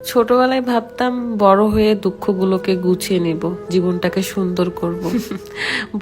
ছোটবেলায় ভাবতাম বড় হয়ে দুঃখগুলোকে গুছিয়ে নেব, জীবনটাকে সুন্দর করব।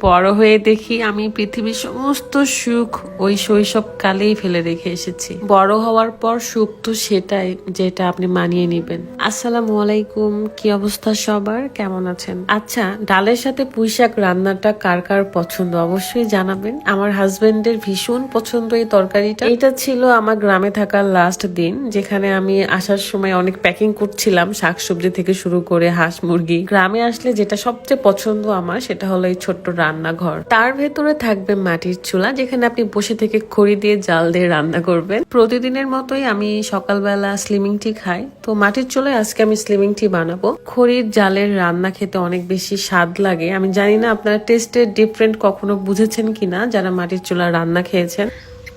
বড় হয়ে দেখি আমি পৃথিবীর সমস্ত সুখ ওই শৈশবকালেই ফেলে রেখে এসেছি। বড় হওয়ার পর সুখ তো সেটাই যেটা আপনি মানিয়ে নেবেন। আসসালামু আলাইকুম, কি অবস্থা সবার, কেমন আছেন? আচ্ছা, ডালের সাথে পুঁইশাক রান্নাটা কার কার পছন্দ অবশ্যই জানাবেন। আমার হাজবেন্ডের ভীষণ পছন্দ এই তরকারিটা। এটা ছিল আমার গ্রামে থাকার লাস্ট দিন, যেখানে আমি আসার সময় অনেক প্যাকিং করছিলাম, শাকসবজি থেকে শুরু করে হাঁস মুরগি। গ্রামে আসলে যেটা সবচেয়ে পছন্দ আমার সেটা হলো এই ছোট্ট রান্নাঘর। তার ভেতরে থাকবে মাটির চুলা, যেখানে আপনি বসে থেকে খড়ি দিয়ে জাল দিয়ে রান্না করবেন। প্রতিদিনের মতোই আমি সকালবেলা স্লিমিং টি খাই, তো মাটির চুলায় আজকে আমি স্লিমিং টি বানাবো। খড়ির জালের রান্না খেতে অনেক বেশি স্বাদ লাগে। আমি জানি না আপনারা টেস্টের ডিফারেন্ট কখনো বুঝেছেন কিনা যারা মাটির চুলার রান্না খেয়েছেন।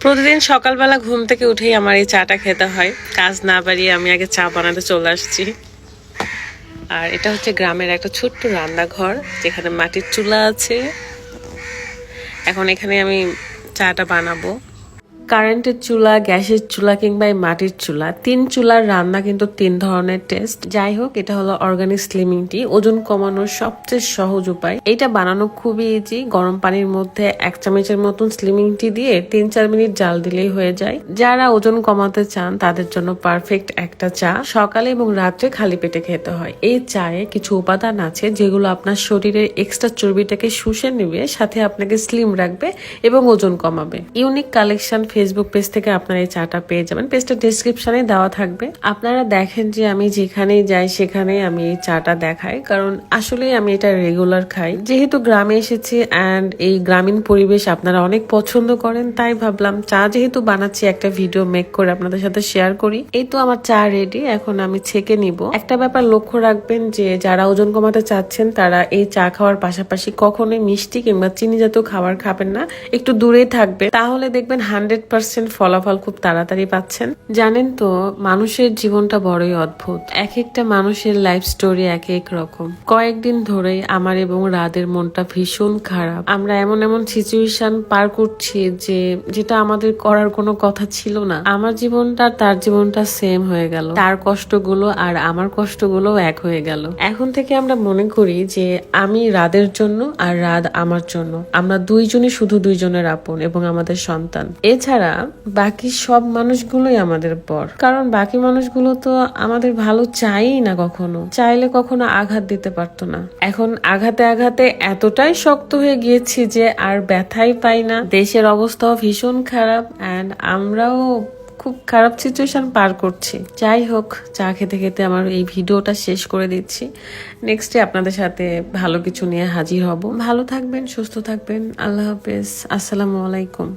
প্রতিদিন সকালবেলা ঘুম থেকে উঠেই আমার এই চাটা খেতে হয়। কাজ না বাড়িয়ে আমি আগে চা বানাতে চলে আসছি। আর এটা হচ্ছে গ্রামের একটা ছোট্ট রান্নাঘর, যেখানে মাটির চুলা আছে। এখন এখানে আমি চাটা বানাবো। কারেন্টের চুলা, গ্যাসের চুলা কিংবা এই মাটির চুলা, 3 চুলার রান্না কিন্তু 3 ধরনের টেস্ট। যাই হোক, এটা হলো অর্গানিক স্লিমিং টি, ওজন কমানোর সবচেয়ে সহজ উপায়। এটা বানানো খুবই ইজি। গরম পানির মধ্যে 1 চামচের মতন স্লিমিং টি দিয়ে 3-4 মিনিট জাল দিলেই হয়ে যায়। যারা ওজন কমাতে চান তাদের জন্য পারফেক্ট একটা চা। সকালে এবং রাত্রে খালি পেটে খেতে হয়। এই চায়ে কিছু উপাদান আছে যেগুলো আপনার শরীরের এক্সট্রা চর্বিটাকে শুষে নেবে, সাথে আপনাকে স্লিম রাখবে এবং ওজন কমাবে। ইউনিক কালেকশন ফেসবুক পেজ থেকে আপনারা এই চাটা পেয়ে যাবেন। পেজটা ডেসক্রিপশনে দেওয়া থাকবে। আপনারা দেখেন যে আমি যেখানেই যাই সেখানে আমি এই চাটা দেখাই, কারণ আসলে আমি এটা রেগুলার খাই। যেহেতু গ্রামে এসেছি অ্যান্ড এই গ্রামীণ পরিবেশ আপনারা অনেক পছন্দ করেন, তাই ভাবলাম চা যেহেতু বানাচ্ছি একটা ভিডিও মেক করে আপনাদের সাথে শেয়ার করি। এই তো আমার চা রেডি, এখন আমি ছেঁকে নিব। একটা ব্যাপার লক্ষ্য রাখবেন যে যারা ওজন কমাতে চাচ্ছেন তারা এই চা খাওয়ার পাশাপাশি কখনোই মিষ্টি কিংবা চিনি জাতীয় খাবার খাবেন না, একটু দূরেই থাকবে। তাহলে দেখবেন 100% ফলাফল খুব তাড়াতাড়ি পাচ্ছেন। জানেন তো, মানুষের জীবনটা বড়ই অদ্ভুত। এক একটা মানুষের লাইফ স্টোরি এক এক রকম। কয়েকদিন ধরেই আমার এবং রাদের মনটা ভীষণ খারাপ। আমরা এমন এমন সিচুয়েশন পার করছি যেটা আমাদের করার কোনো কথা ছিল না। আমার জীবনটা তার জীবনটা সেম হয়ে গেল, তার কষ্টগুলো আর আমার কষ্টগুলো এক হয়ে গেল। এখন থেকে আমরা মনে করি যে আমি রাদের জন্য আর রাদ আমার জন্য, আমরা দুইজনই শুধু দুইজনের আপন এবং আমাদের সন্তান। এছাড়া বাকি সব মানুষগুলোই আমাদের পর, কারণ বাকি মানুষগুলো তো আমাদের ভালো চাইই না, কখনো চাইলে কখনো আঘাত দিতে পারতো না। এখন আঘাতে আঘাতে এতটাই শক্ত হয়ে গিয়েছি যে আর ব্যথাই পাই না। দেশের অবস্থাও ভীষণ খারাপ অ্যান্ড আমরাও খুব খারাপ সিচুয়েশন পার করছি। যাই হোক, চা খেতে খেতে আমার এই ভিডিওটা শেষ করে দিচ্ছি। নেক্সটে আপনাদের সাথে ভালো কিছু নিয়ে হাজির হব। ভালো থাকবেন, সুস্থ থাকবেন। আল্লাহ হাফেজ, আসসালামু আলাইকুম।